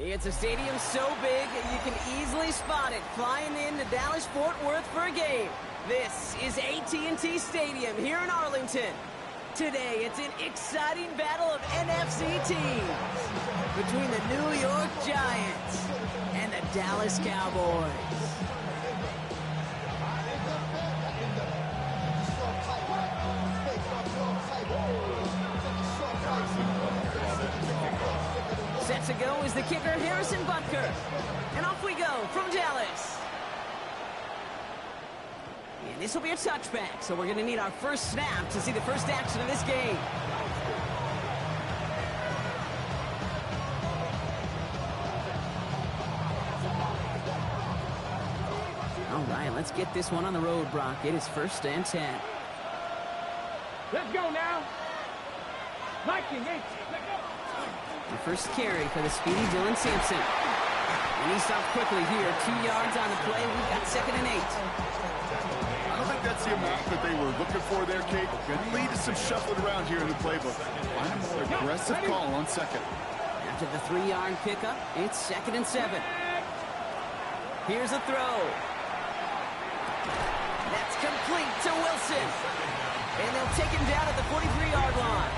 It's a stadium so big you can easily spot it flying into Dallas-Fort Worth for a game. This is AT&T Stadium here in Arlington. Today, it's an exciting battle of NFC teams between the New York Giants and the Dallas Cowboys. Set to go is the kicker, Harrison Butker. And off we go from Dallas. And this will be a touchback, so we're going to need our first snap to see the first action of this game. All right, let's get this one on the road, Brock. It is 1st and 10. Let's go now. Viking, let's go. The first carry for the speedy Dylan Sampson. And he stopped quickly here. 2 yards on the play. We've got 2nd and 8. I don't think that's the amount that they were looking for there, Kate. Going to lead to some shuffling around here in the playbook. Find a more aggressive call on 2nd. After the 3-yard pickup, it's 2nd and 7. Here's a throw. That's complete to Wilson. And they'll take him down at the 43-yard line.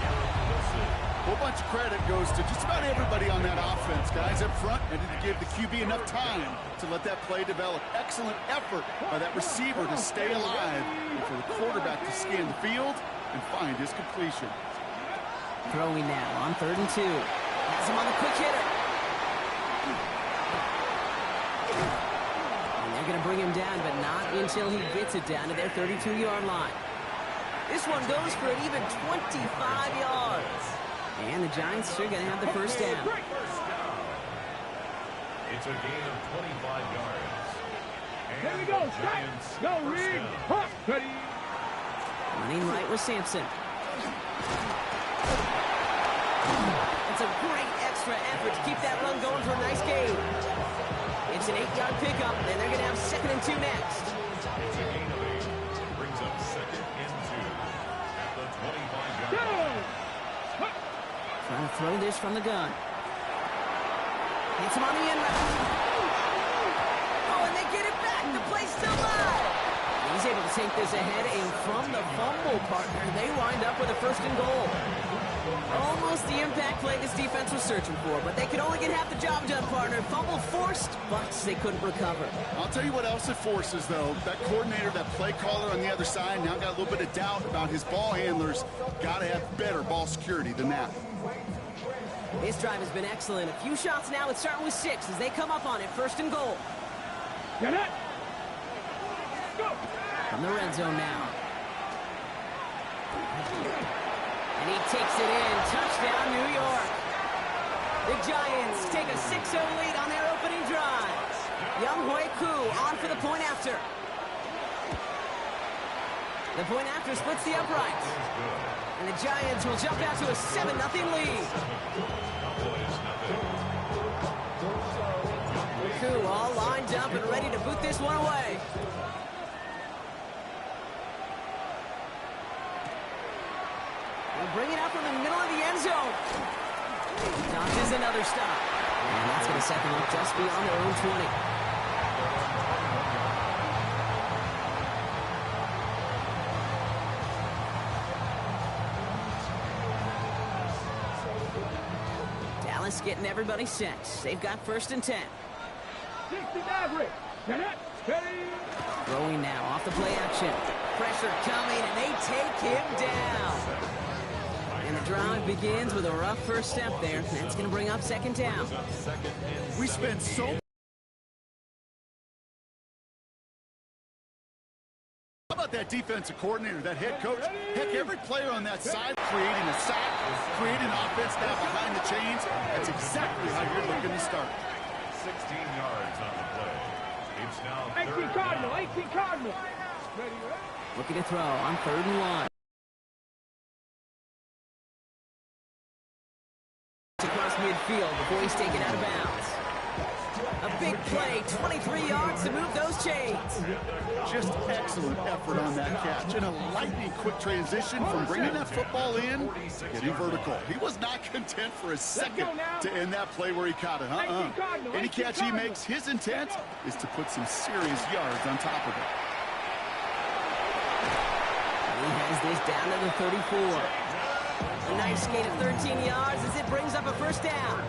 A whole bunch of credit goes to just about everybody on that offense. Guys up front needed to give the QB enough time to let that play develop. Excellent effort by that receiver to stay alive and for the quarterback to scan the field and find his completion. Throwing now on 3rd and 2. Has him on the quick hitter. And they're going to bring him down, but not until he gets it down to their 32-yard line. This one goes for an even 25 yards. And the Giants are going to have the first down. It's a gain of 25 yards. Here we go. Giants Go, Reed. Ready. Running right with Sampson. It's a great extra effort to keep that run going for a nice gain. It's an 8-yard pickup, and they're going to have 2nd and 2 next. It's a gain of 8. Brings up 2nd and 2 at the 25-yard line. Trying to throw this from the gun. Hits him on the end route. Oh, and they get it back. The play's still live. He's able to take this ahead, and from the fumble partner, they wind up with a 1st and goal. Almost the impact play this defense was searching for, but they could only get half the job done, partner. Fumble forced, but they couldn't recover. I'll tell you what else it forces, though. That coordinator, that play caller on the other side, now got a little bit of doubt about his ball handlers. Got to have better ball security than that. This drive has been excellent. A few shots now. It's starting with 6 as they come up on it. 1st and goal. Get it. Go. From the red zone now. And he takes it in. Touchdown, New York. The Giants take a 6-0 lead on their opening drive. Younghoe Koo on for the point after. The point after splits the uprights. And the Giants will jump out to a 7-0 lead. Koo all lined up and ready to boot this one away. They'll bring it up from the middle of the end zone. Dodges another stop. And that's going to set them up just beyond their own 20. Dallas getting everybody set. They've got 1st and 10. 60 average. Get it. Steady. Throwing now off the play action. Pressure coming, and they take him down. And the drive begins with a rough first step there. That's going to bring up 2nd down. We spend so much. How about that defensive coordinator, that head coach? Heck, every player on that side creating a sack, creating offense now behind the chains. That's exactly how you're looking to start. 16 yards on the play. It's now 18 Cardinal. 18 Cardinal. Ready. Looking to throw on 3rd and 1. Across midfield before he's taken out of bounds. A big play. 23 yards to move those chains. Just excellent effort on that catch. And a lightning quick transition from bringing that football in to getting vertical. He was not content for a second to end that play where he caught it. Any catch he makes, his intent is to put some serious yards on top of it. He has this down to the 34. A nice gain of 13 yards as it brings up a first down.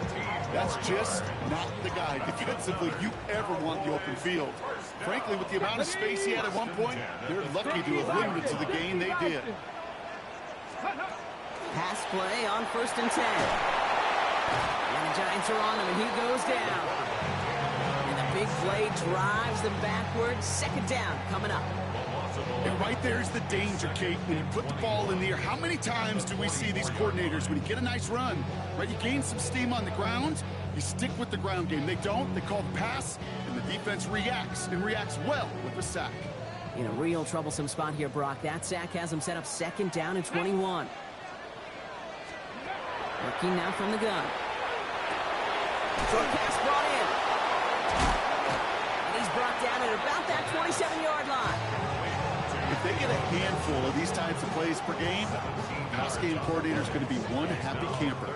That's just not the guy defensively you ever want in the open field. Frankly, with the amount of space he had at one point, they're lucky to have limited to the gain they did. Pass play on 1st and 10. And the Giants are on him, and he goes down. And the big play drives them backwards. 2nd down coming up. And right there's the danger, Kate. When you put the ball in the air, how many times do we see these coordinators, when you get a nice run, right, you gain some steam on the ground, you stick with the ground game. They don't. They call the pass, and the defense reacts, and reacts well with the sack. In a real troublesome spot here, Brock. That sack has him set up 2nd down and 21. Working now from the gun. Short pass brought in. And he's brought down at about that 27-yard line. If they get a handful of these types of plays per game, pass game coordinator is going to be one happy camper.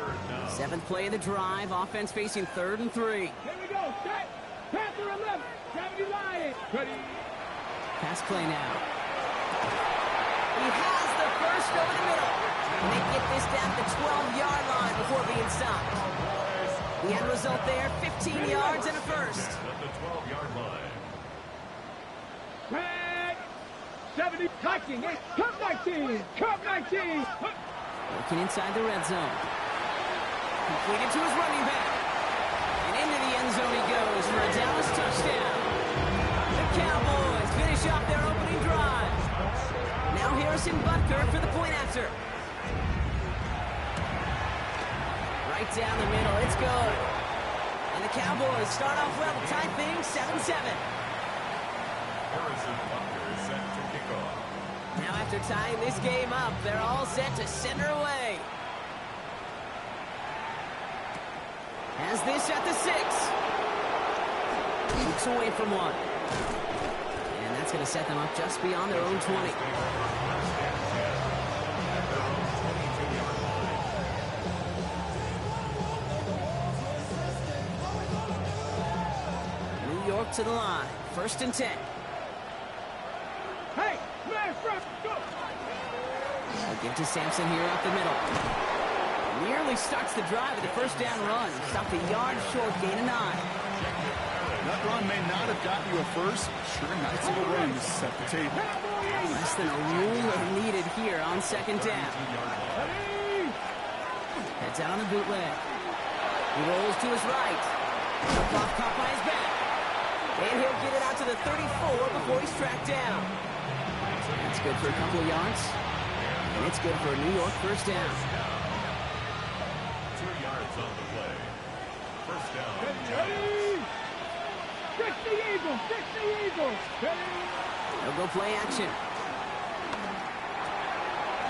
7th play of the drive. Offense facing 3rd and 3. Here we go. Set. Panther 11. 70 Lions. Ready. Pass play now. He has the first over the middle. And they get this down the 12-yard line before being stopped. The end result there, 15 yards and a first. At the 12-yard line. Red. 70. Touching it. Cup 19. Cup 19. Working inside the red zone. Completed to his running back. And into the end zone he goes for a Dallas touchdown. The Cowboys finish off their opening drive. Now Harrison Butker for the point after. Right down the middle, it's good. And the Cowboys start off well to tie things 7-7. Harrison Butker is set to kick off. Now after tying this game up, they're all set to send her away. Has this at the 6. Keeps away from one. And that's going to set them up just beyond their own 20. New York to the line. 1st and 10. Hey, man, front, go. They'll give to Sampson here up the middle. Nearly starts the drive with a first down run. Stopped a yard short, gain of 9. That run may not have gotten you a first. Sure, nice little run to set the table. Less than a ruler needed here on 2nd down. Heads out on the bootleg. He rolls to his right. The clock caught by his back. And he'll get it out to the 34 before he's tracked down. That's good for a couple of yards. And it's good for a New York first down. 2 yards on the play. First down. Ready. Fix the Eagles. Fix the Eagles. Ready. They'll go play action.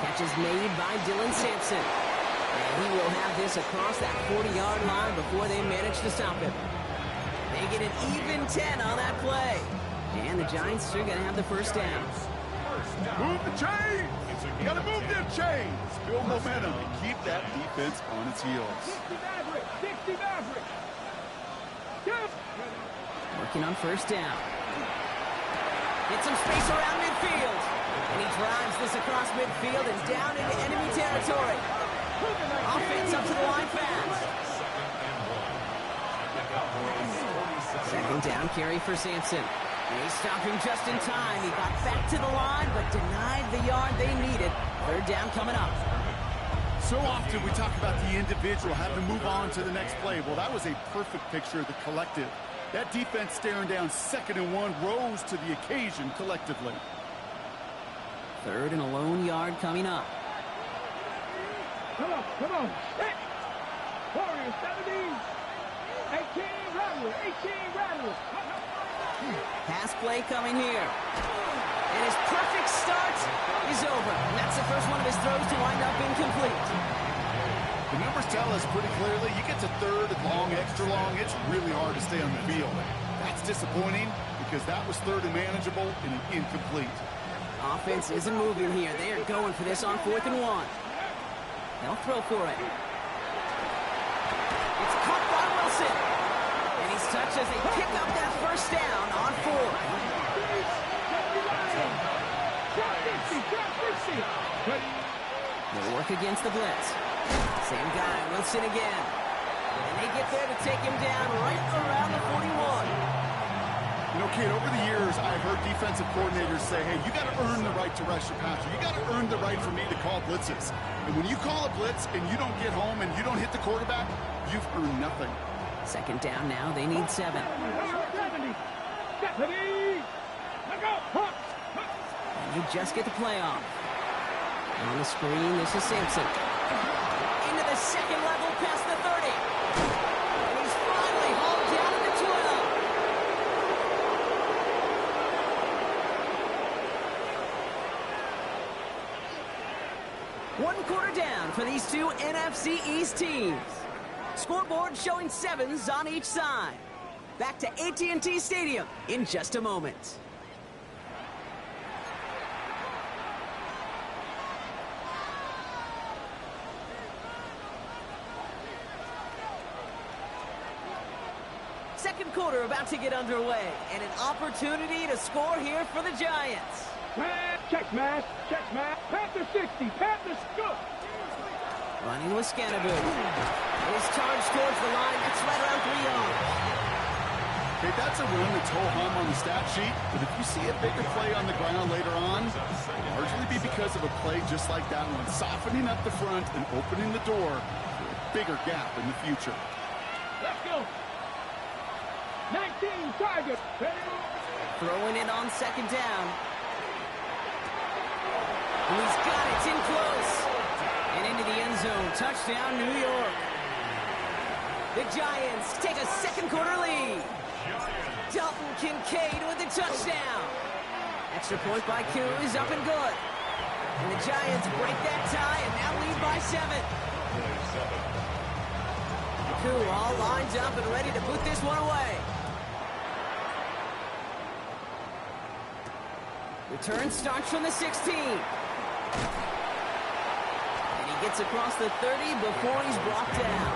Catch is made by Dylan Sampson. And he will have this across that 40-yard line before they manage to stop him. They get an even 10 on that play. And the Giants are going to have the first down. Move the chains! You got to move them chains! Build momentum and keep that defense on its heels. 60 Maverick. 60 Maverick. Go. Working on first down. Get some space around midfield. And he drives this across midfield and down into enemy territory. Offense up to the line fast. 2nd down carry for Sampson. And he stopped him just in time. He got back to the line, but denied the yard they needed. 3rd down coming up. So often we talk about the individual having to move on to the next play. Well, that was a perfect picture of the collective. That defense staring down 2nd and 1 rose to the occasion collectively. 3rd and a lone yard coming up. Come on, come on. Hit. Warriors 17. 18 Rattlers. 18 Rattlers. Pass play coming here. And his perfect start is over. And that's the first one of his throws to wind up incomplete. The numbers tell us pretty clearly, you get to 3rd and long, extra long, it's really hard to stay on the field. That's disappointing because that was third and manageable and an incomplete. Offense isn't moving here. They are going for this on 4th and 1. They'll throw for it. It's caught by Wilson. And he's touched as they pick up that first down on 4th. They'll work against the blitz. Same guy, Wilson again. And they get there to take him down right around the 41. You know, kid, over the years, I've heard defensive coordinators say, hey, you got to earn the right to rush your passer. You got to earn the right for me to call blitzes. And when you call a blitz and you don't get home and you don't hit the quarterback, you've earned nothing. 2nd down now. They need 7. And you just get the play off. On the screen, this is Sampson. Into the 2nd level past the 30. And he's finally hauled down at the 12. 1 quarter down for these two NFC East teams. Scoreboard showing 7s on each side. Back to AT&T Stadium in just a moment. Second quarter about to get underway, and an opportunity to score here for the Giants. Check smash, Panther 60, Panther scoop. Running with Scannaboo. His charge towards the line, that's right around 3 yards. Okay, that's a run that's ho-hum on the stat sheet, but if you see a bigger play on the ground later on, it'll largely be because of a play just like that one, softening up the front and opening the door for a bigger gap in the future. Let's go. 19 Tigers. Throwing it on 2nd down. And he's got it, it's in close. And into the end zone, touchdown New York. The Giants take a 2nd quarter lead. Dalton Kincaid with the touchdown. Extra point by Koo is up and good. And the Giants break that tie and now lead by 7. Koo all lined up and ready to put this one away. Return starts from the 16. And he gets across the 30 before he's brought down.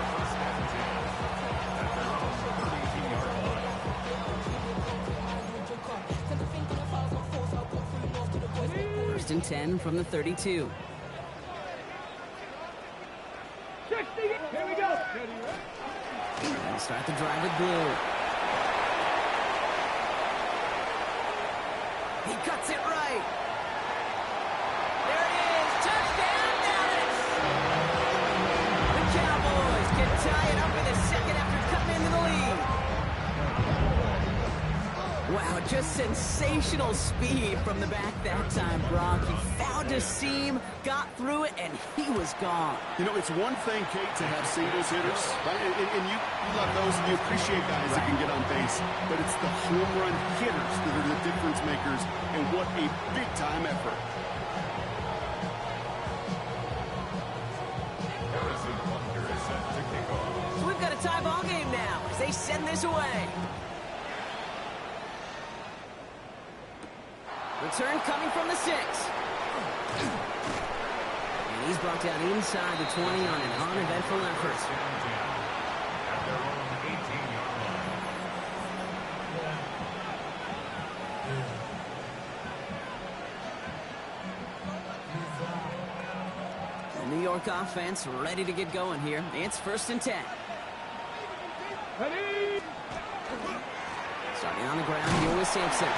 1st and 10 from the 32. 60, here we go. And start the drive with Blue. He cuts it right. There it is. Touchdown, Dallas. The Cowboys can tie it up in the 2nd after cutting into the lead. Wow, just sensational speed from the back that time, Brock. He found a seam, got through it, and he was gone. You know, it's one thing, Kate, to have singles hitters, right? And you love those and you appreciate guys that can get on base. But it's the home run hitters that are the difference makers, and what a big-time effort. So we've got a tie ball game now as they send this away. Return coming from the 6. And he's brought down inside the 20 on an uneventful effort. The New York offense ready to get going here. It's 1st and 10. Ready. Starting on the ground here with Sampson.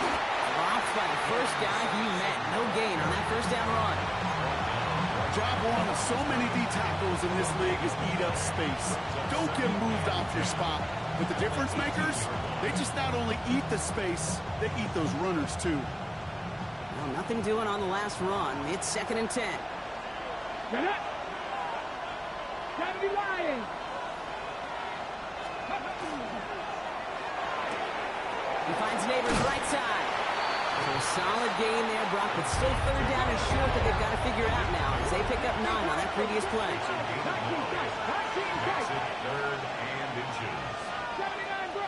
Blocked by the first guy he met. No gain on that 1st down run. Job one of so many D tackles in this league is eat up space. Don't get moved off your spot. But the difference makers, they just not only eat the space, they eat those runners too. Well, nothing doing on the last run. It's 2nd and 10. Get it. Gotta be lying. He finds Neighbors right side. So a solid gain there, Brock, but still 3rd down and short that they've got to figure out now as they pick up 9 on that previous play. 19 Third and inches. 79, bro.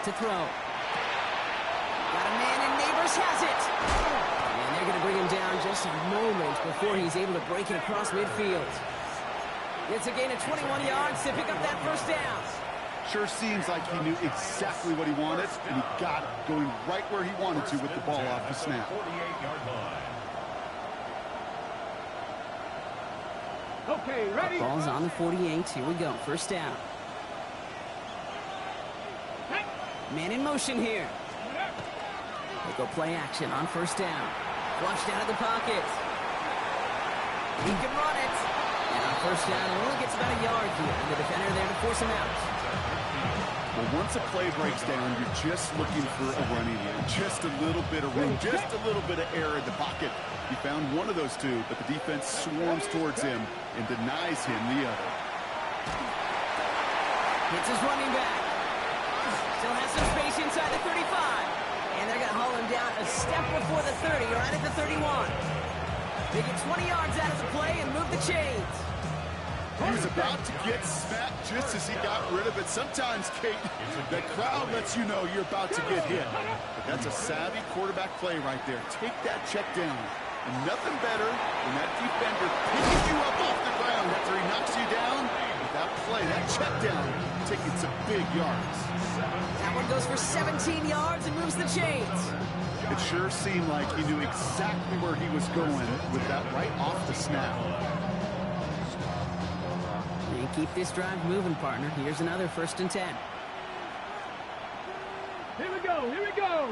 to throw. Got a man, and Neighbors has it. And they're going to bring him down just a moment before he's able to break it across midfield. It's a gain of 21 yards to pick up that first down. Sure seems like he knew exactly what he wanted, and he got it, going right where he wanted to with the ball off the snap. 48-yard line. Okay, ready? Ball's on the 48. Here we go. First down. Man in motion here. They go play action on first down. Flushed out of the pocket. He can run it. And on first down, he only gets about a yard here. And the defender there to force him out. Well, once a play breaks down, you're just looking for a running game. Just a little bit of room, just a little bit of air in the pocket. He found one of those two, but the defense swarms towards him and denies him the other. Hits his running back. Still has some space inside the 35. And they're going to haul him down a step before the 30, right at the 31. They get 20 yards out of the play and move the chains. He was about to get smacked just as he got rid of it. Sometimes, Kate, the crowd lets you know you're about to get hit. But that's a savvy quarterback play right there. Take that check down. And nothing better than that defender picking you up off the ground after he knocks you down. With that play, that check down, taking some big yards. That one goes for 17 yards and moves the chains. It sure seemed like he knew exactly where he was going with that right off the snap. And keep this drive moving, partner. Here's another 1st and 10. Here we go, here we go.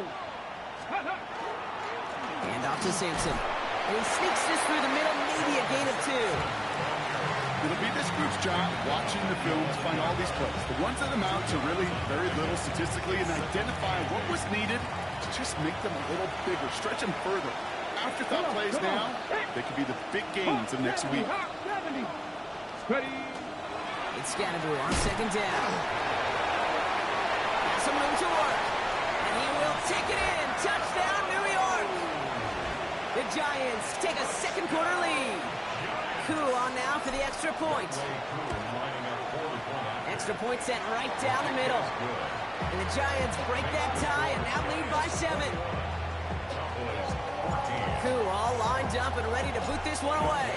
Hand off to Sampson. And he sneaks this through the middle, maybe a gain of 2. It'll be this group's job watching the film to find all these plays. The ones that amount to really very little statistically and identify what was needed to just make them a little bigger, stretch them further. Afterthought plays now, they could be the big gains of next week. Ready? It's Scatterboo on 2nd down. Has some room to work. And he will take it in. Touchdown, New York. The Giants take a second quarter lead. Koo on now for the extra point. Extra point sent right down the middle. And the Giants break that tie and now lead by 7. Koo all lined up and ready to boot this one away.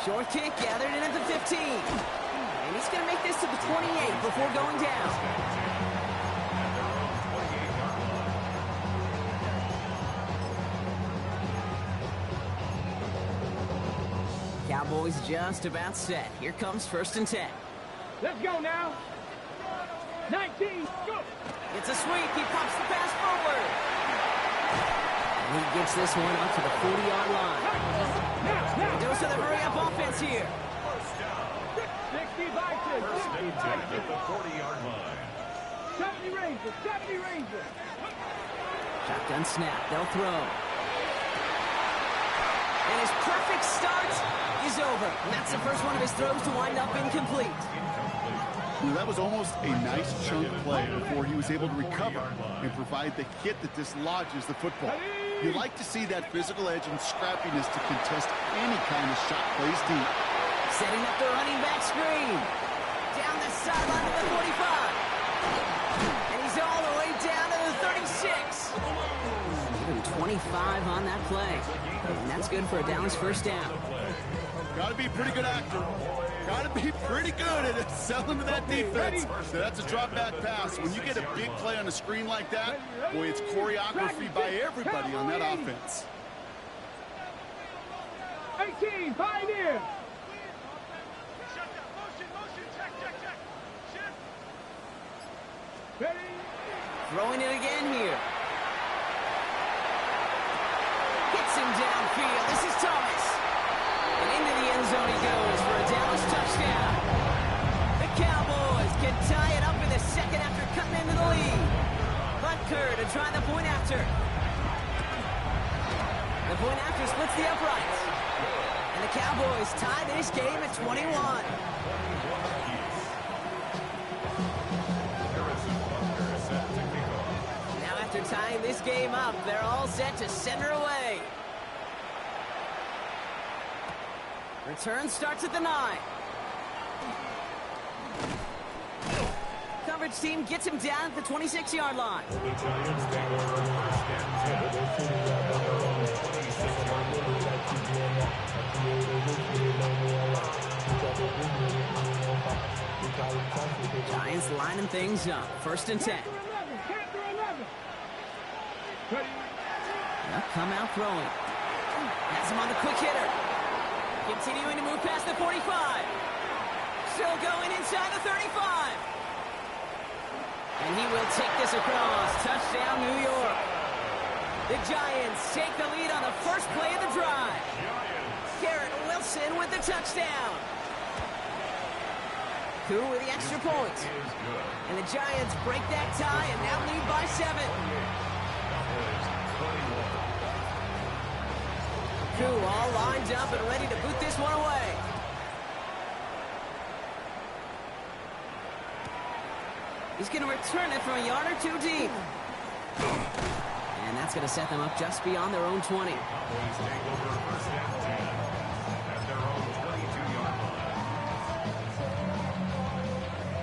Short kick gathered in at the 15. And he's going to make this to the 28 before going down. Cowboys just about set. Here comes 1st and 10. Let's go now. 19, go. It's a sweep. He pops the pass forward. And he gets this one up to the 40-yard line. Goes to the hurry-up offense here. 60 by 10. 60 by 10. At the 40-yard line. 70 Rangers, 70 Rangers. Shotgun snap. They'll throw. And his perfect start is over. And that's the first one of his throws to wind up incomplete. That was almost a nice chunk play before he was able to recover and provide the hit that dislodges the football. You like to see that physical edge and scrappiness to contest any kind of shot plays deep. Setting up the running back screen. Down the sideline to the 45. And he's all the way down to the 36. Even 25 on that play. And that's good for a Dallas first down. Got to be a pretty good actor. Got to be pretty good at selling to that defense. So that's a drop back pass. When you get a big play on a screen like that, boy, it's choreography by everybody on that offense. 18, Pioneer. Ready? Throwing it again here. Hits him downfield. This is Thomas. And into the end zone he goes for a Dallas touchdown. The Cowboys can tie it up in the second after cutting into the lead. Butker to try the point after. The point after splits the uprights. And the Cowboys tie this game at 21. Now after tying this game up, they're all set to center away. Return starts at the 9. coverage team gets him down at the 26-yard line. The Giants take over first and 10 at their own 26-yard line. Giants lining things up. First and 10. They'll come out throwing. Has him on the quick hitter. Continuing to move past the 45. Still going inside the 35. And he will take this across. Touchdown, New York. The Giants take the lead on the first play of the drive. Garrett Wilson with the touchdown. Koo with the extra point. And the Giants break that tie and now lead by 7. Koo all lined up and ready to boot this one away. He's going to return it from a yard or 2 deep. And that's going to set them up just beyond their own 20. Cowboys take over first and 10 at their own 22-yard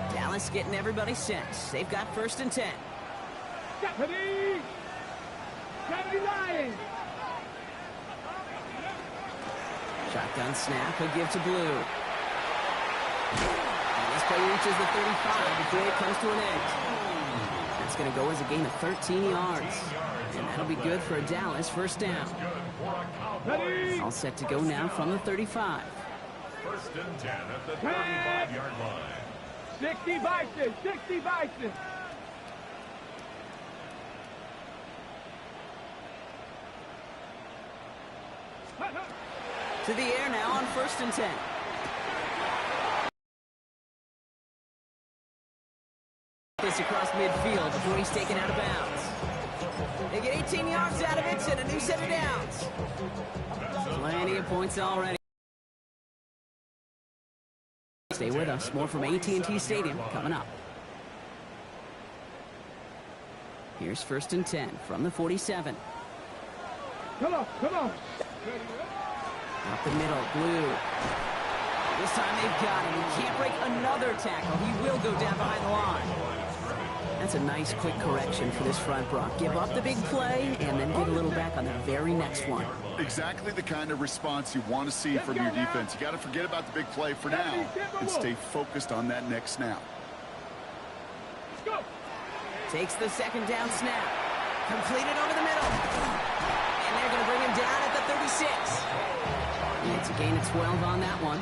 line. Dallas getting everybody set. They've got first and 10. Deputy! Deputy Lions! Shotgun snap, he'll give to Blue. And this play reaches the 35 before it comes to an end. That's going to go as a gain of 13 yards. And that'll be good for a Dallas first down. All set to go now from the 35. First and 10 at the 35-yard line. 60 Bison! 60 Bison! To the air now on first and 10. This across midfield before he's taken out of bounds. They get 18 yards out of it and a new set of downs. Plenty of points already. Stay with us. More from AT&T Stadium coming up. Here's first and 10 from the 47. Come on, come on! Up the middle, Blue. This time they've got him. He can't break another tackle. He will go down behind the line. That's a nice quick correction for this front, Brock. Give up the big play and then get a little back on the very next one. Exactly the kind of response you want to see from your defense. You got to forget about the big play for now and stay focused on that next snap. Let's go! Takes the second down snap. Completed over the middle. And they're going to bring him down at the 36. It's a gain of 12 on that one.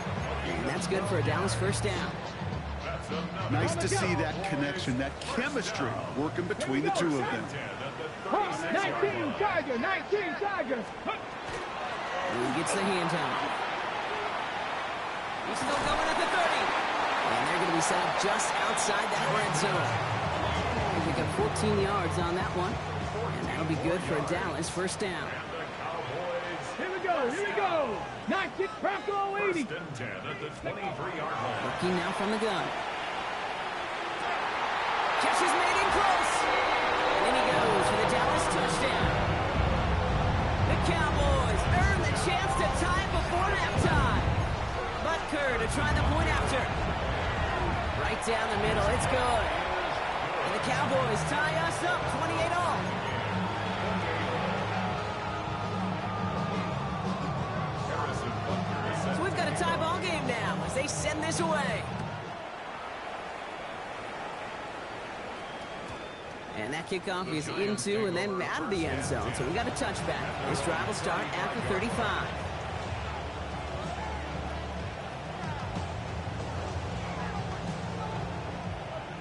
And that's good for a Dallas first down. Nice to see that connection, that chemistry working between the two of them. 19 Tiger! 19 Tiger! And he gets the hand down. He's still going at the 30. And they're going to be set up just outside that red zone. They pick up 14 yards on that one. And that'll be good for a Dallas first down. Here we go, here we go! 19 Bronco 80! First and 10 at the 23-yard line. Looking now from the gun. Catch is made in close. And then he goes for the Dallas touchdown. The Cowboys earn the chance to tie it before halftime. Butker to try the point after. Right down the middle, it's good. And the Cowboys tie us up 28-all. So we've got a tie ball game now as they send this away. And that kickoff is into and then out of the end zone. So we got a touchback. This drive will start at the 35.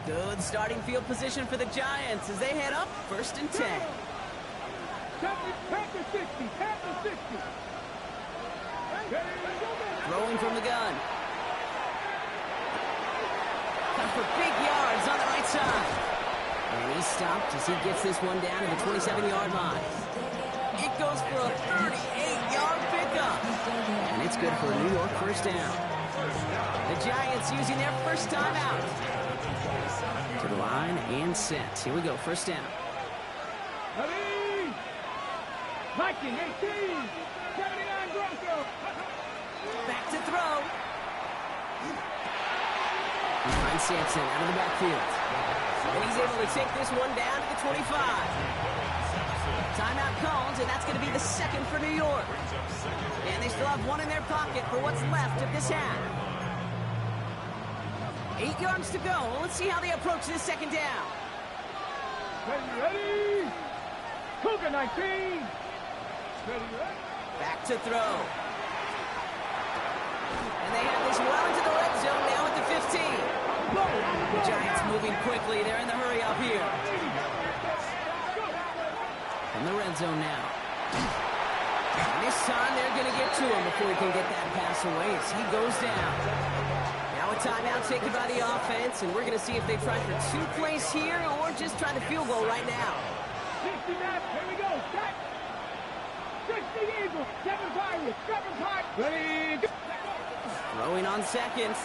Good starting field position for the Giants as they head up first and 10. Panther 60! Panther 60! Throwing from the gun. Cut for big yards on the right side. And he's stopped as he gets this one down to the 27-yard line. It goes for a 38-yard pickup. And it's good for a New York first down. The Giants using their first time out. To the line and set. Here we go, first down. Ready? Viking 18! 79 Bronco! Back to throw. He finds Sampson out of the backfield. And he's able to take this one down to the 25. Timeout called, and that's going to be the second for New York. And they still have one in their pocket for what's left of this half. 8 yards to go. Let's see how they approach this second down. Ready? Cougar 19. Ready? Back to throw. And they have this well into the red zone now at the 15. The Giants moving quickly. They're in the hurry up here. In the red zone now. And this time they're going to get to him before he can get that pass away as he goes down. Now a timeout taken by the offense, and we're going to see if they try for 2 plays here or just try the field goal right now. 60 left. Here we go. Set. 60 Eagles. 7 Pirates. 7 Pirates. Ready? Go. Throwing on seconds.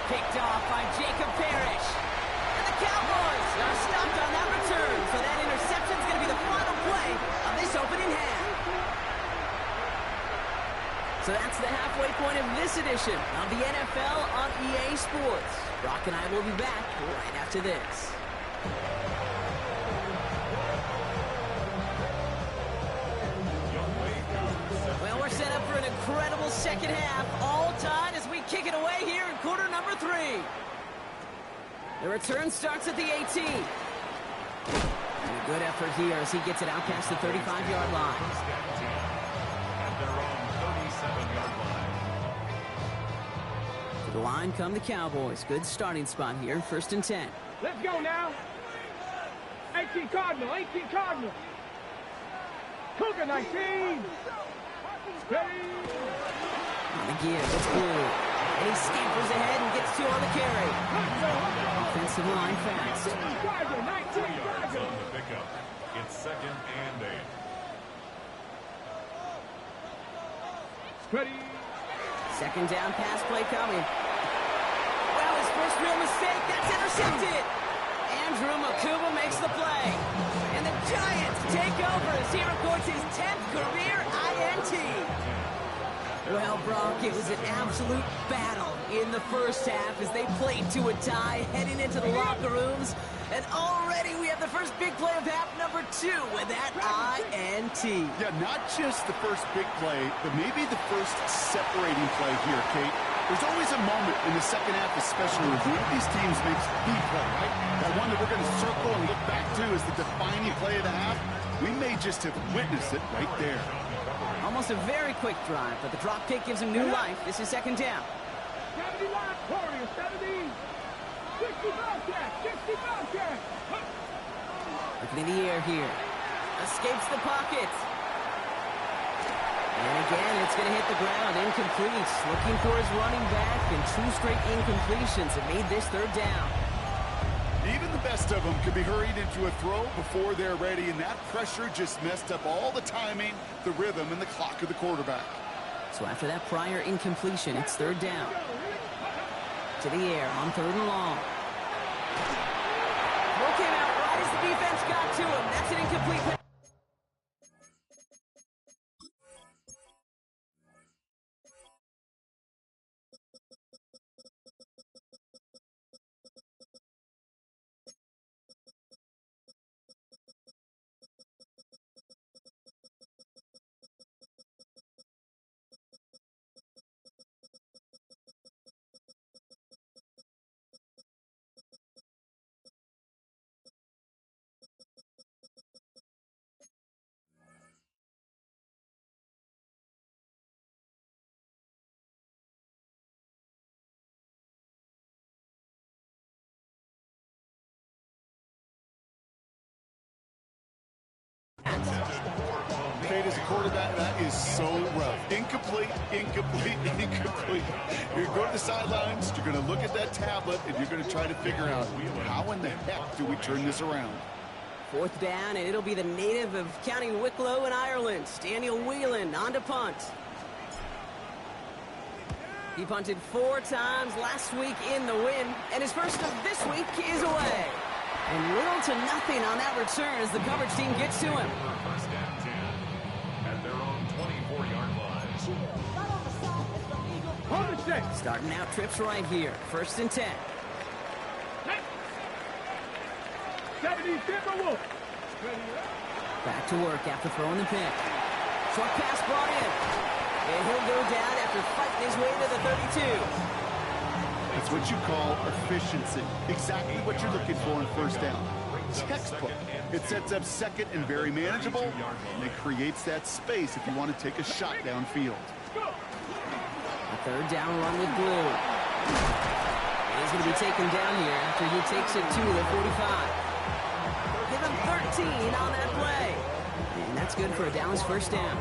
Picked off by Jacob Parrish. And the Cowboys are stopped on that return. So that interception is going to be the final play of this opening half. So that's the halfway point of this edition of the NFL on EA Sports. Brock and I will be back right after this. Well, we're set up for an incredible second half. All tied as we kick it away here in quarter number 3. The return starts at the 18. And a good effort here as he gets it out past the 35-yard line. At their own 37-yard line. To the line come the Cowboys. Good starting spot here, 1st and 10. Let's go now. 18 Cardinal. 18 Cardinal. Cougar 19. Ready? On the gear, it's Blue. And he scampers ahead and gets 2 on the carry. Offensive line fast. 2 yards on the pickup. It's 2nd and 8. Ready? Second down pass play coming. Well, his first real mistake. That's intercepted. Andrew Makuba makes the play. And the Giants take over as he records his 10th career INT. Well, Brock, it was an absolute battle in the first half as they played to a tie heading into the locker rooms. And already we have the first big play of half number 2 with that INT. Yeah, not just the first big play, but maybe the first separating play here, Kate. There's always a moment in the second half, especially when one of these teams makes the play, right? That one that we're going to circle and look back to as the defining play of the half. We may just have witnessed it right there. Almost a very quick drive, but the drop kick gives him new life. This is second down. 70 line, Warriors, 70. 60 Bobcat, 60 Bobcat. Looking in the air here. Escapes the pocket. And again, it's going to hit the ground. Incomplete. Looking for his running back, and 2 straight incompletions have made this 3rd down. Even the best of them could be hurried into a throw before they're ready, and that pressure just messed up all the timing, the rhythm, and the clock of the quarterback. So after that prior incompletion, it's 3rd down. To the air on 3rd and long. Throw came out right as the defense got to him. That's an incomplete pass. Kate, as a quarterback, that is so rough. Incomplete, incomplete, incomplete. You're going to the sidelines, you're going to look at that tablet, and you're going to try to figure out how in the heck do we turn this around. 4th down, and it'll be the native of County Wicklow in Ireland, Daniel Whelan, on to punt. He punted 4 times last week in the win, and his first of this week is away. And little to nothing on that return as the coverage team gets to him. First and 10 at their own 24-yard line. Starting out trips right here. 1st and 10. 70 Timberwolves. Back to work after throwing the pick. Short pass brought in. And he'll go down after fighting his way to the 32. That's what you call efficiency. Exactly what you're looking for in 1st down. Textbook. It sets up 2nd and very manageable, and it creates that space if you want to take a shot downfield. A 3rd down run with Blue. And he's going to be taken down here after he takes it to the 45. Give him 13 on that play. And that's good for a Dallas 1st down.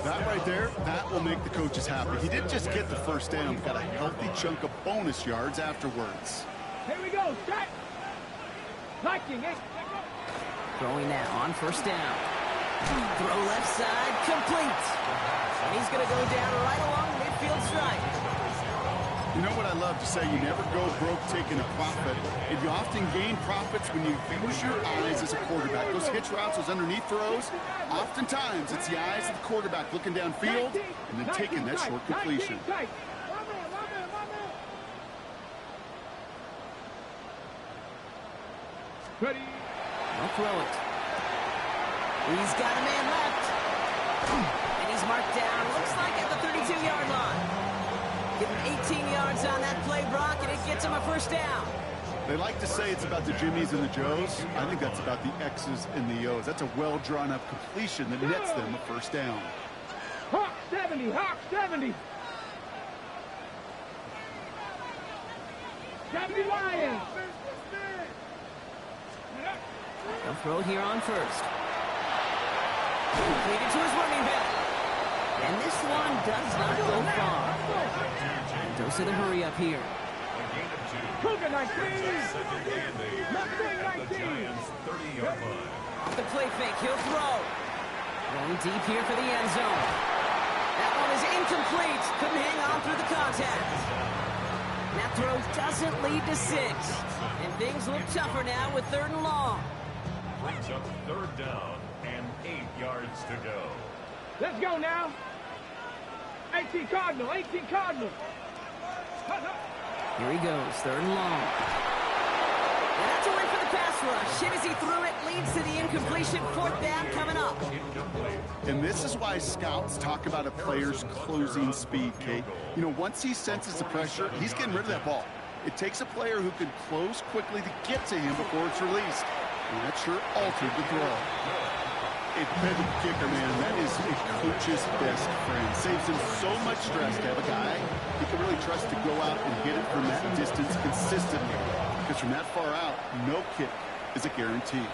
That right there, that will make the coaches happy. He didn't just get the 1st down, got a healthy chunk of bonus yards afterwards. Here we go, shot. Liking it. Throwing now on 1st down. Throw left side, complete. And he's going to go down right along midfield stripe. You know what I love to say? You never go broke taking a profit. And you often gain profits when you use your eyes as a quarterback. Those hitch routes, those underneath throws, oftentimes it's the eyes of the quarterback looking downfield and then taking that short completion. Ready. I'll throw it. He's got a man left. And he's marked down, looks like at the 32-yard line. Give him 18 yards on that play, Brock, and it gets him a 1st down. They like to say it's about the Jimmies and the Joes. I think that's about the X's and the O's. That's a well-drawn-up completion that nets them a 1st down. Hawk 70, Hawk 70. 70 Lions. They'll throw it here on 1st. Completed to his running back. And this one does not go far. Dose of the hurry up here. Cougar 19. Off the play fake, he'll throw. Going deep here for the end zone. That one is incomplete. Couldn't hang on through the contact. That throw doesn't lead to 6. And things look tougher now with 3rd and long. Brings up 3rd down and 8 yards to go. Let's go now. 18 Cardinal, 18 Cardinal. Here he goes, 3rd and long. And that's a win for the pass rush. Hit as he threw it, leads to the incompletion. 4th down coming up. And this is why scouts talk about a player's closing speed, Kate. You know, once he senses the pressure, he's getting rid of that ball. It takes a player who can close quickly to get to him before it's released. And that sure altered the throw. A pivot kicker, man, that is a coach's best friend. Saves him so much stress to have a guy he can really trust to go out and hit it from that distance consistently. Because from that far out, no kick is a guarantee.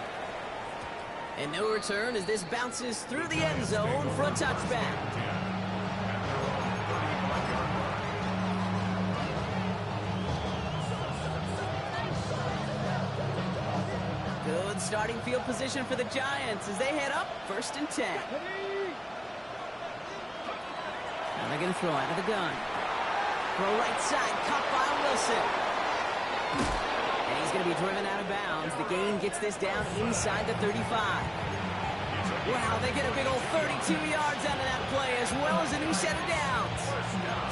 And no return as this bounces through the end zone for a touchback. Good starting field position for the Giants as they head up 1st and 10. Now they're going to throw out of the gun. Throw right side, caught by Wilson. And he's going to be driven out of bounds. The gain gets this down inside the 35. Wow, they get a big old 32 yards out of that play as well as a new set of downs.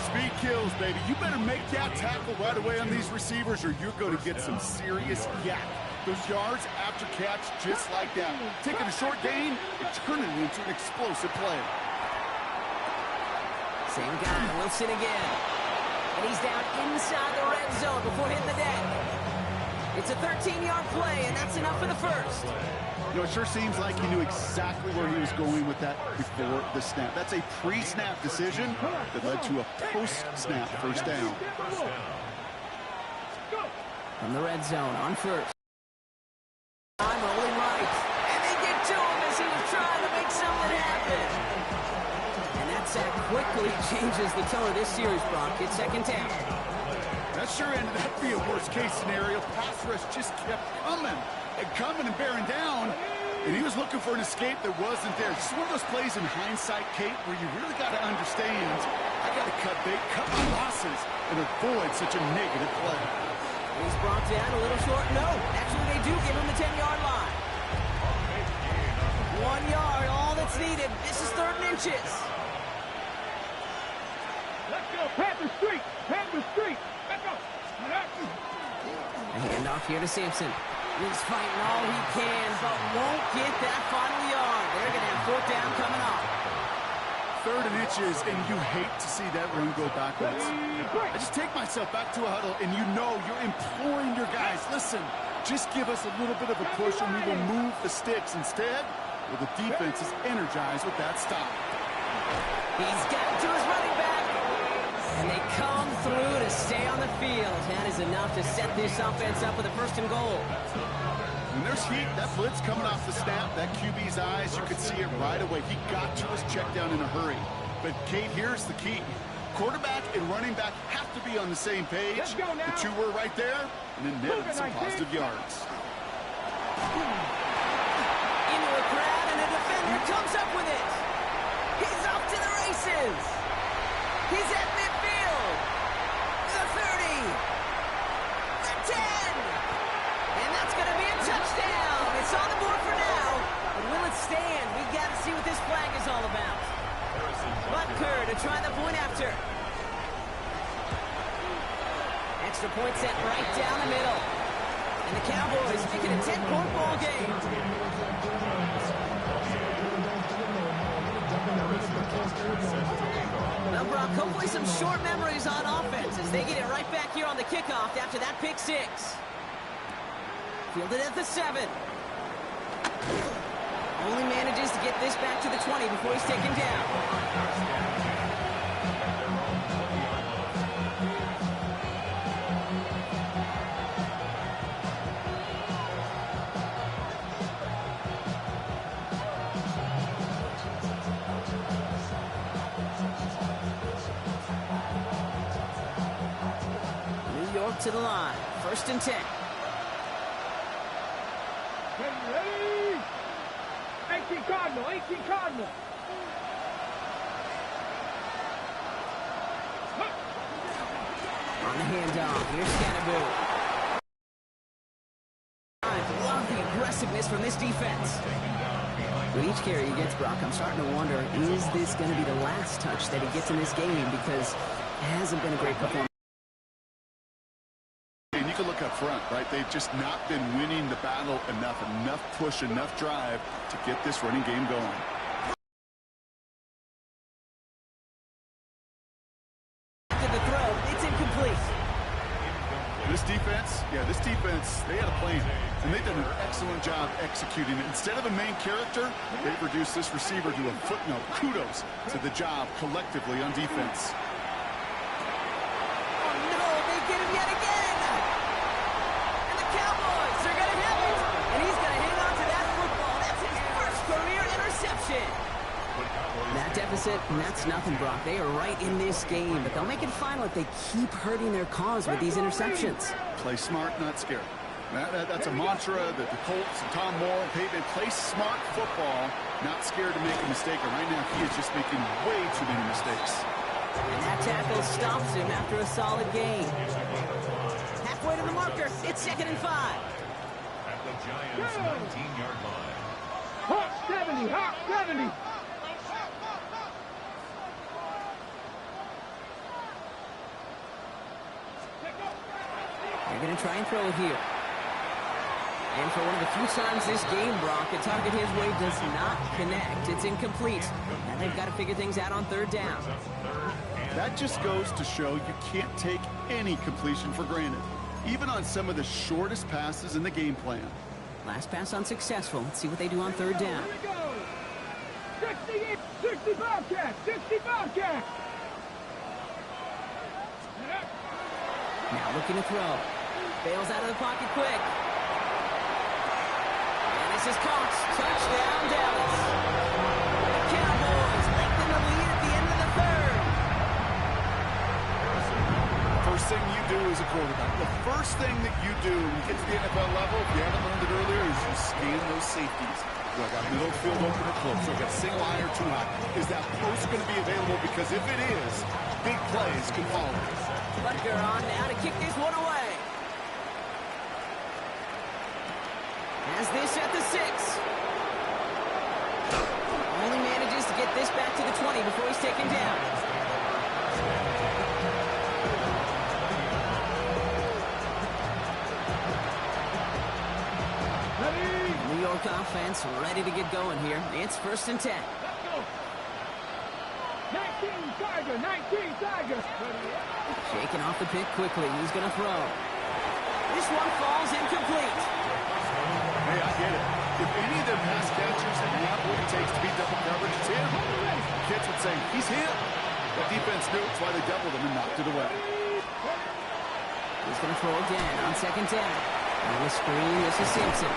Speed kills, baby. You better make that tackle right away on these receivers or you're going to get some serious yak. Those yards after catch just like that. Taking a short gain and turning it into an explosive play. Same guy, Wilson again. And he's down inside the red zone before hitting the deck. It's a 13-yard play, and that's enough for the 1st. You know, it sure seems like he knew exactly where he was going with that before the snap. That's a pre-snap decision that led to a post-snap 1st down. From the red zone on 1st. I'm rolling right. And they get to him as he was trying to make something happen. And that sack quickly changes the tone of this series, Brock. It's 2nd down. That sure ended up being a worst-case scenario. Pass rush just kept coming and bearing down. And he was looking for an escape that wasn't there. It's one of those plays in hindsight, Kate, where you really got to understand, I got to cut bait, cut my losses, and avoid such a negative play. He's brought down a little short. No, actually they do give him the 10-yard line. 1 yard, all that's needed. This is 3rd and inches. Let's go, Panther Street. Panther Street. Let's go. A handoff here to Sampson. He's fighting all he can, but won't get that final yard. They're going to have fourth down coming up. 3rd and inches, and you hate to see that run go backwards. I just take myself back to a huddle, and you know you're imploring your guys, listen, just give us a little bit of a push, and we will move the sticks. Instead, well, the defense is energized with that stop. He's got it to his running back, and they come through to stay on the field. That is enough to set this offense up with a 1st and goal. When there's heat, that blitz coming off the snap, that QB's eyes, you could see it right away. He got to his check down in a hurry. But, Kate, here's the key. Quarterback and running back have to be on the same page. The two were right there, and then netted some positive yards. Into a crowd, and a defender comes up with it. He's off to the races. He's at midfield. The 30. The 10. And that's going to be a touchdown. It's on the board for now. But will it stand? We've got to see what this flag is all about. Butker to try the point after. Extra point set right down the middle. And the Cowboys make it a 10-point ball game. Well, Brock, hopefully some short memories on offense as they get it right back here on the kickoff after that pick 6. Fielded at the 7. Only manages to get this back to the 20 before he's taken down. New York to the line. 1st and 10. Ready? 18 Cardinal. 18 Cardinal. On the handoff, here's Scatterboot. I love the aggressiveness from this defense. With each carry he gets, Brock, I'm starting to wonder, is this going to be the last touch that he gets in this game? Because it hasn't been a great performance. And you can look up front, right? They've just not been winning the battle enough push, enough drive to get this running game going. To the throw, it's incomplete. This defense, they had a plan, and they've done an excellent job executing it. Instead of a main character, they've reduced this receiver to a footnote. Kudos to the job collectively on defense. Oh, no, they get him yet again. And the Cowboys are going to have it. And he's going to hang on to that football. That's his first career interception. That deficit, and that's nothing, Brock. They are right in this game, but they'll make it final if they keep hurting their cause with these interceptions. Play smart, not scared. That's a mantra that the Colts and Tom Moore and Peyton play smart football, not scared to make a mistake. And right now, he is just making way too many mistakes. And that tackle stops him after a solid gain. Halfway to the marker, it's 2nd and 5. At the Giants' 19-yard line. Hawk 70. Hawk 70. They're going to try and throw it here. And for one of the few times this game, Brock, a target his way does not connect. It's incomplete. And they've got to figure things out on 3rd down. That just goes to show you can't take any completion for granted, even on some of the shortest passes in the game plan. Last pass unsuccessful. Let's see what they do on 3rd down. Here we go. 65 cat. 65 cat. Now looking to throw. Bails out of the pocket quick. And this is caught. Touchdown, Dallas. The Cowboys lengthen the lead at the end of the 3rd. First thing you do as a quarterback, the first thing that you do when you get to the NFL level, if you haven't learned it earlier, is you scan those safeties. Do I got middle field open or close? Do I got single eye or two high? Is that post going to be available? Because if it is, big plays can follow. Butker on now to kick this one away. Has this at the 6. Only manages to get this back to the 20 before he's taken down. offense ready to get going here. It's 1st and 10. Let's go. 19 Tiger, 19 Tiger. Shaking off the pick quickly. He's going to throw. This one falls incomplete. Hey, I get it. If any of their pass catchers have what it takes to beat double coverage, it's him. Kids would say, he's him. The defense knew it's why they doubled him and knocked it away. He's going to throw again on 2nd down. On the screen, this is Simpson.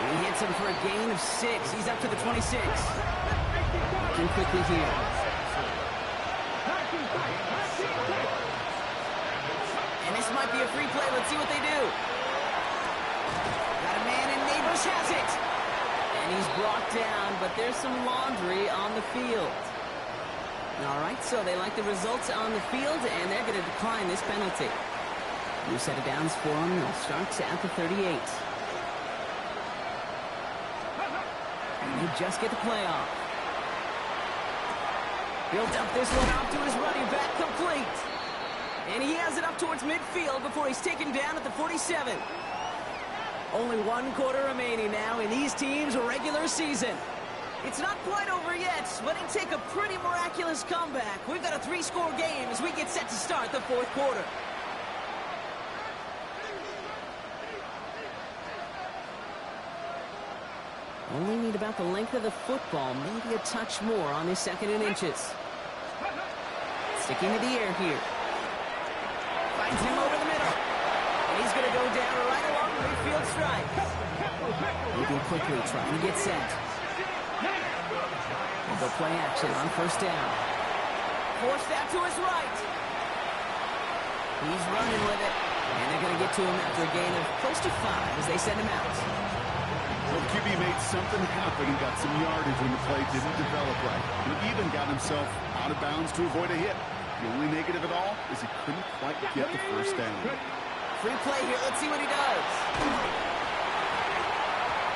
He hits him for a gain of 6. He's up to the 26. Working quickly here. And this might be a free play. Let's see what they do. Got a man, and Neighbors has it. And he's brought down, but there's some laundry on the field. All right, so they like the results on the field, and they're going to decline this penalty. New set of downs for them. They'll start at the 38. And they just get the play off. He'll dump this one off to his running back, complete. And he has it up towards midfield before he's taken down at the 47. Only 1 quarter remaining now in these teams' regular season. It's not quite over yet, but it'd take a pretty miraculous comeback. We've got a 3-score game as we get set to start the 4th quarter. Only need about the length of the football, maybe a touch more on this 2nd and inches. Sticking to the air here. Finds him over the middle. And he's going to go down right along the midfield stripe. Moving quickly, trying to get set. And they'll play action on 1st down. Forced out to his right. He's running with it. And they're going to get to him after a gain of close to 5 as they send him out. Well, QB made something happen and got some yardage when the play didn't develop right. He even got himself out of bounds to avoid a hit. The only negative at all is he couldn't quite get the 1st down. Free play here. Let's see what he does.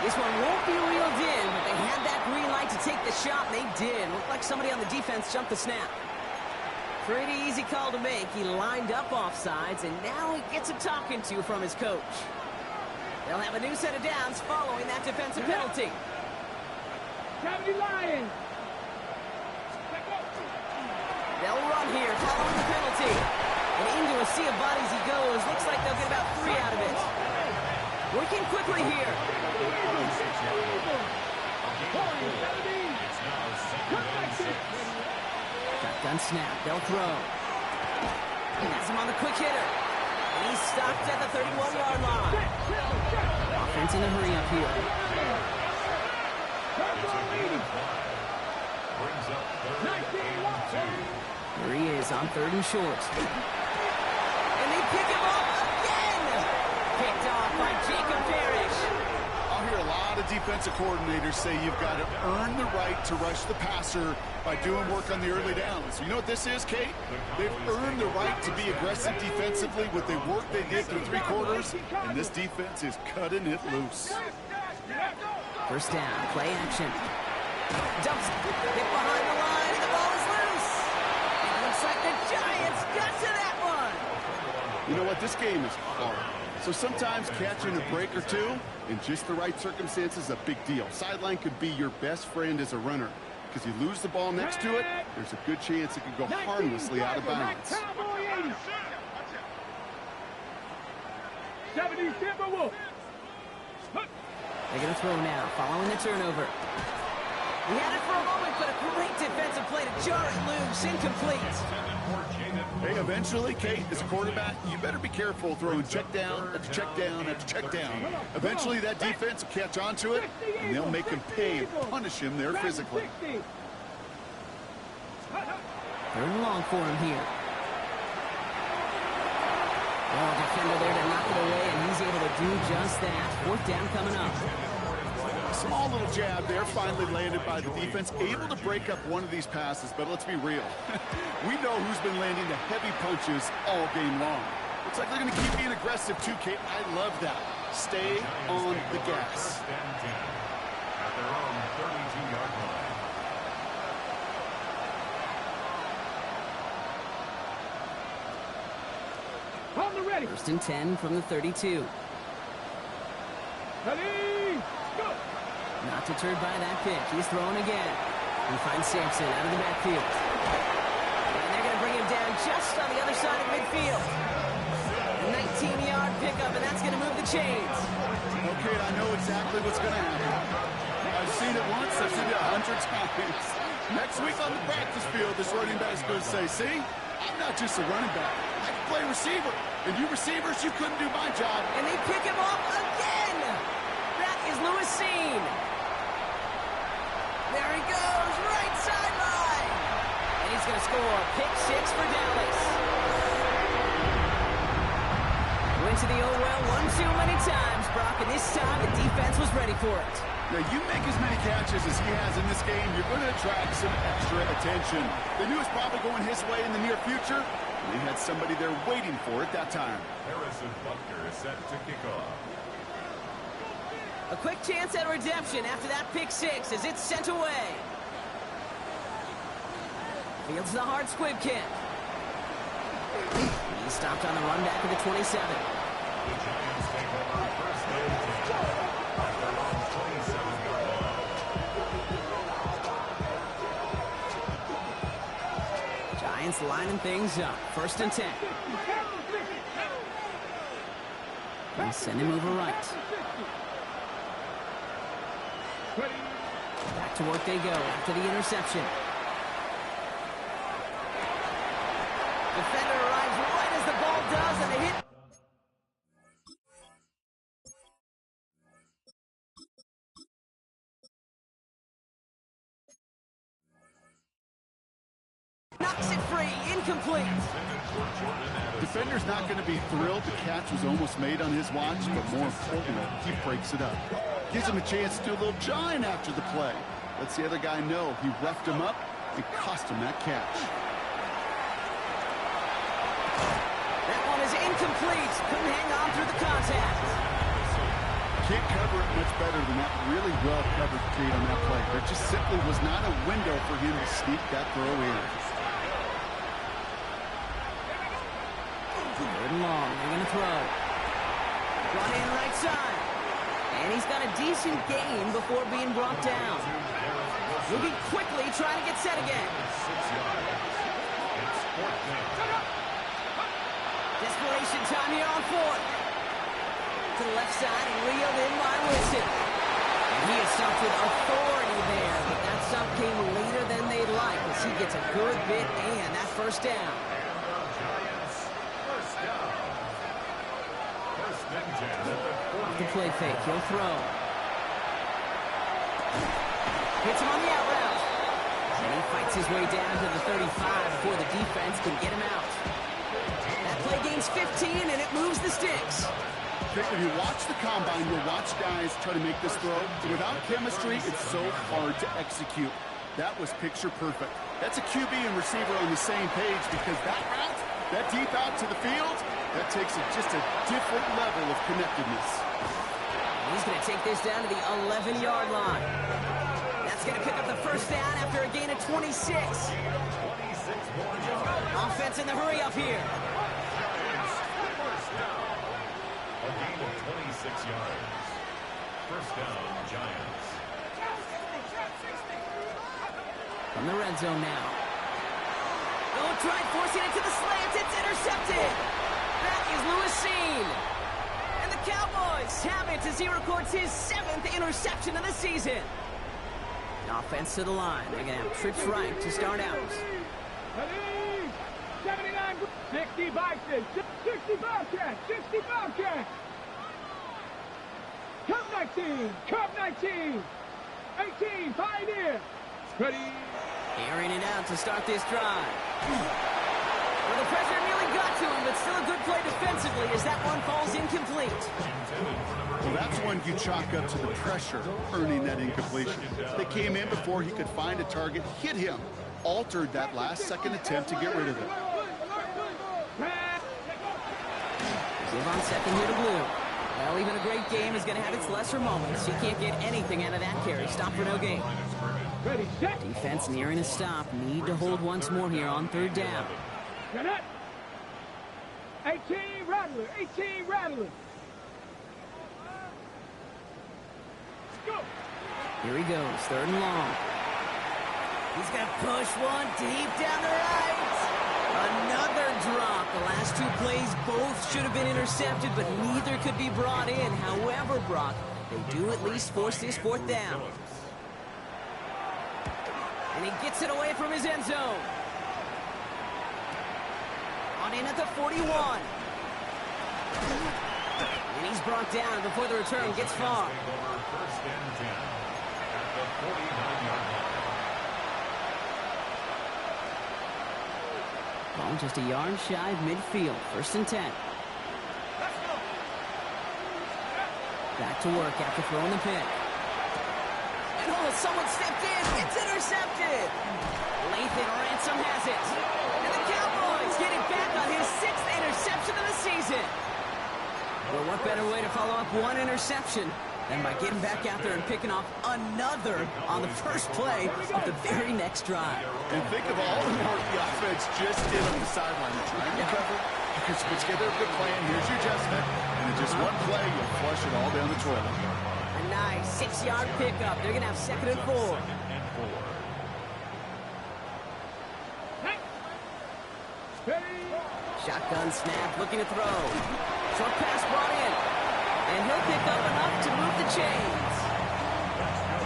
This one won't be reeled in, but they had that green light to take the shot, and they did. Looked like somebody on the defense jumped the snap. Pretty easy call to make. He lined up offsides, and now he gets a talking to from his coach. They'll have a new set of downs following that defensive penalty. 70 Lions. They'll run here following the penalty. And into a sea of bodies he goes. Looks like they'll get about 3 out of it. Working quickly here. Shotgun snap. They'll throw. And that's him on the quick hitter. And he's stopped at the 31-yard line. Offense in a hurry up here. Here he is on 3rd and short. And they pick him up again. Picked off by Jacob Parrish. I'll hear a lot of defensive coordinators say you've got to earn the right to rush the passer by doing work on the early downs. You know what this is, Kate? They've earned the right to be aggressive defensively with the work they did through 3 quarters, and this defense is cutting it loose. 1st down, play action. Dumps, hit behind the line, and the ball is loose. It looks like the Giants got to that one. You know what? This game is hard. So sometimes catching a break or 2 in just the right circumstances is a big deal. Sideline could be your best friend as a runner. Because you lose the ball next to it, there's a good chance it could go harmlessly out of bounds. 70 Timberwolves. They're going to throw now, following the turnover. He had it for a moment, but a great defensive play to jar it loose, incomplete. Hey, eventually, Kate, as a quarterback, you better be careful throwing check down after check down after check down. Eventually, that defense will catch on to it, and they'll make him pay and punish him there physically. 3rd and long for him here. Oh, defender there to knock it away, and he's able to do just that. 4th down coming up. Small little jab there, finally landed by the defense. Able to break up one of these passes, but let's be real. We know who's been landing the heavy punches all game long. Looks like they're going to keep being aggressive too, Kate. I love that. Stay on the gas. At their own 32-yard line. On the ready. 1st and 10 from the 32. Ready, go. Not deterred by that pitch. He's throwing again. He finds Sampson out of the backfield. And they're going to bring him down just on the other side of midfield. A 19-yard pickup, and that's going to move the chains. Okay, I know exactly what's going to happen. I've seen it once. I've seen it 100 times. Next week on the practice field, this running back's going to say, see, I'm not just a running back. I can play receiver. And you receivers, you couldn't do my job. And they pick him off again. That is Lewis Seen. There he goes, right sideline. And he's going to score. Pick 6 for Dallas. Went to the old well one too many times, Brock, and this time the defense was ready for it. Now, you make as many catches as he has in this game, you're going to attract some extra attention. They knew it was probably going his way in the near future, and they had somebody there waiting for it that time. Harrison Butker is set to kick off. A quick chance at redemption after that pick 6 as it's sent away. Fields the hard squib kick. He's stopped on the run back of the 27. The Giants take over first and 10 at their own 27-yard line. Giants lining things up. First and 10. They send him over right. Back to work they go after the interception. Defender arrives right as the ball does, and they hit. Knocks it free, incomplete. Defender's not going to be thrilled the catch was almost made on his watch, but more importantly, he breaks it up. Gives him a chance to do a little jawing after the play. Lets the other guy know he roughed him up and cost him that catch. That one is incomplete. Couldn't hang on through the contact. Can't cover it much better than that really well-covered gate on that play. There just simply was not a window for him to sneak that throw in. Third and long. They're going to throw. Brought in right side. And he's got a decent gain before being brought down. Moving quickly, trying to get set again. 6 yards. It's 4th down. Desperation time here on 4th. To the left side and reeled in by Wilson. And he is stopped with authority there, but that stop came later than they'd like as he gets a good bit and that first down. Giants, first down. First and 10 at the 40. The play fake, he'll throw. Hits him on the out route. And he fights his way down to the 35 before the defense can get him out. That play gains 15 and it moves the sticks. When you watch the combine, you'll watch guys try to make this throw. Without chemistry, it's so hard to execute. That was picture perfect. That's a QB and receiver on the same page because that route, that deep out to the field, that takes just a different level of connectedness. He's going to take this down to the 11-yard line. That's going to pick up the first down after a gain of 26. 26 more yards. Offense in the hurry up here. First down. A gain of 26 yards. First down, Giants. From the red zone now. Oh, try forcing it to the slant. It's intercepted. That is Lewis Seen. And the Cowboys have it as he records his 7th interception of the season. The offense to the line. They're going to have trips right to start out. 79, 60 Bison, 60 Bobcats, 60 Bobcats. Cup 19, Cup 19, 18, Pioneer. Ready. Airing it out to start this drive. Well, the pressure nearly got to him, but still a good play defensively as that one falls incomplete. Well, that's one you chalk up to the pressure, earning that incompletion. They came in before he could find a target, hit him, altered that last-second attempt to get rid of it. Give on second here to Blue. Well, even a great game is going to have its lesser moments. You can't get anything out of that carry. Stop for no gain. Ready, set. Defense nearing a stop. Need to hold once more here on 3rd down. 18 Rattler, 18 Rattler. Go. Here he goes, 3rd and long. He's going to push one deep down the right. Another drop. The last 2 plays, both should have been intercepted, but neither could be brought in. However, Brock, they do at least force this 4th down. And he gets it away from his end zone. On in at the 41. And he's brought down before the return gets far. First and 10 at the 49-yard line. Ball just a yard shy of midfield. 1st and 10. Back to work after throwing the pick. And someone stepped in. It's intercepted. Lathan Ransom has it. And the Cowboys get it back on his 6th interception of the season. Well, what better way to follow up one interception than by getting back out there and picking off another on the first play of the very next drive. And think of all the work the offense just did on the sideline. They're trying to cover. You can put together a good plan. Here's your adjustment. And in just one play, you'll flush it all down the toilet. A nice 6-yard pickup. They're going to have 2nd and 4. Shotgun snap, looking to throw. Short pass brought in. And he'll pick up enough to move the chains.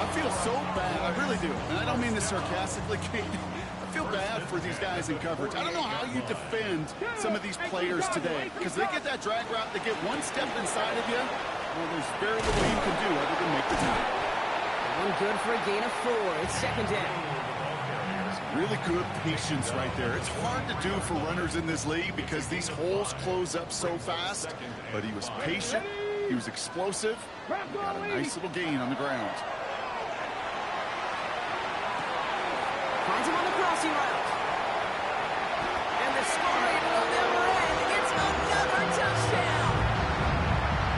I feel so bad. I really do. And I don't mean this sarcastically, Kate. I feel bad for these guys in coverage. I don't know how you defend some of these players today. Because they get that drag route, they get one step inside of you. Well, there's very little you can do other than make the time. One good for a gain of 4. It's 2nd down. Really good patience right there. It's hard to do for runners in this league because these holes close up so fast. But he was patient. He was explosive. Got a nice little gain on the ground. Finds him on the crossing route. And the scoring will never end. It's another touchdown.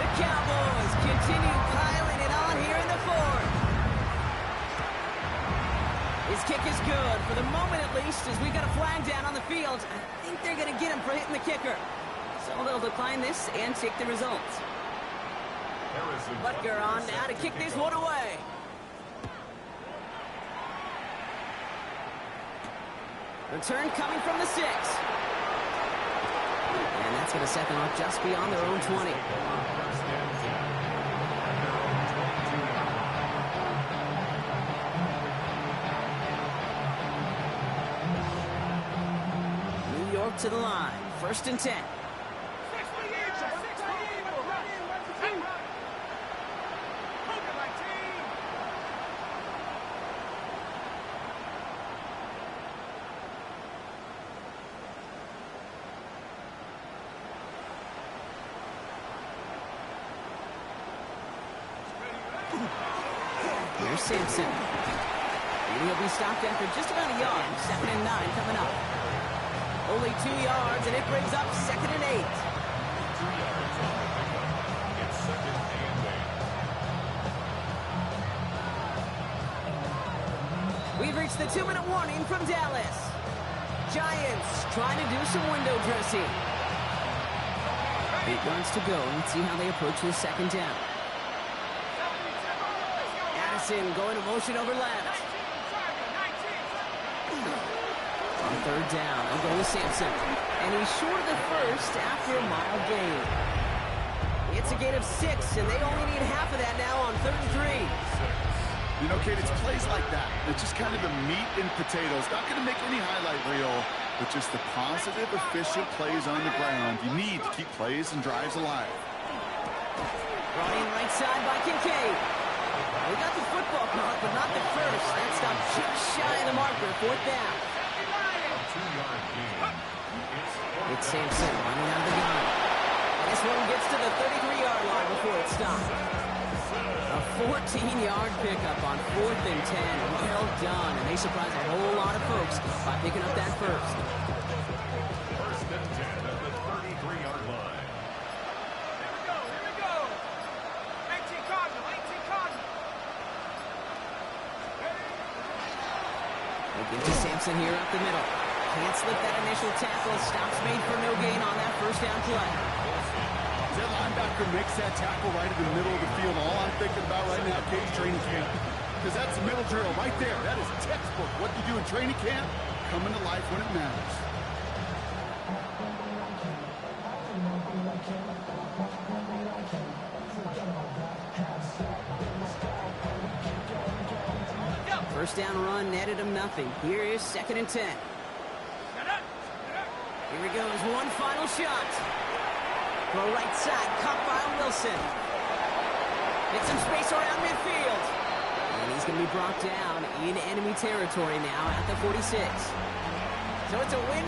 The Cowboys continue piling it on here in the 4th. His kick is good, for the moment at least, as we got a flag down on the field. I think they're going to get him for hitting the kicker. So they'll decline this and take the results. Butker on now to kick this one away. Return coming from the 6. And that's going to set them up just beyond their own 20. New York to the line. 1st and 10. Here's Simpson. He'll be stopped after just about a yard. 2nd and 9 coming up. Only 2 yards, and it brings up 2nd and 8. 2 yards on the pickup. It's 2nd and 8. We've reached the 2-minute warning from Dallas. Giants trying to do some window dressing. 8 yards to go. Let's see how they approach this 2nd down. Going to motion over left. On 3rd down, they'll go with Sampson. And he's short of the 1st after a mild gain. It's a gain of 6, and they only need half of that now on 3rd and 3. You know, Kate, it's plays like that. It's just kind of the meat and potatoes. Not going to make any highlight reel, but just the positive, efficient plays on the ground. You need to keep plays and drives alive. Brought in right side by Kincaid. We got the football caught, but not the first. That stopped just shy of the marker. 4th down. 2-yard gain. It's Sampson running out of the gun. And this one gets to the 33-yard line before it stops. A 14-yard pickup on 4th and 10. Well done. And they surprised a whole lot of folks by picking up that first. 1st and 10 at the 33-yard line. Here we go. 18 Cardinal, 18 Cardinal. They give to Sampson here up the middle. Can't slip that initial tackle. Stops made for no gain on that 1st down play. That linebacker makes that tackle right in the middle of the field. All I'm thinking about right now, Kate's training camp. because that's a middle drill right there. That is textbook. What you do in training camp, coming to life when it matters. First down run netted him nothing. Here is 2nd and 10. Here he goes, one final shot. The right side, caught by Wilson. Gets some space around midfield. And he's going to be brought down in enemy territory now at the 46. So it's a win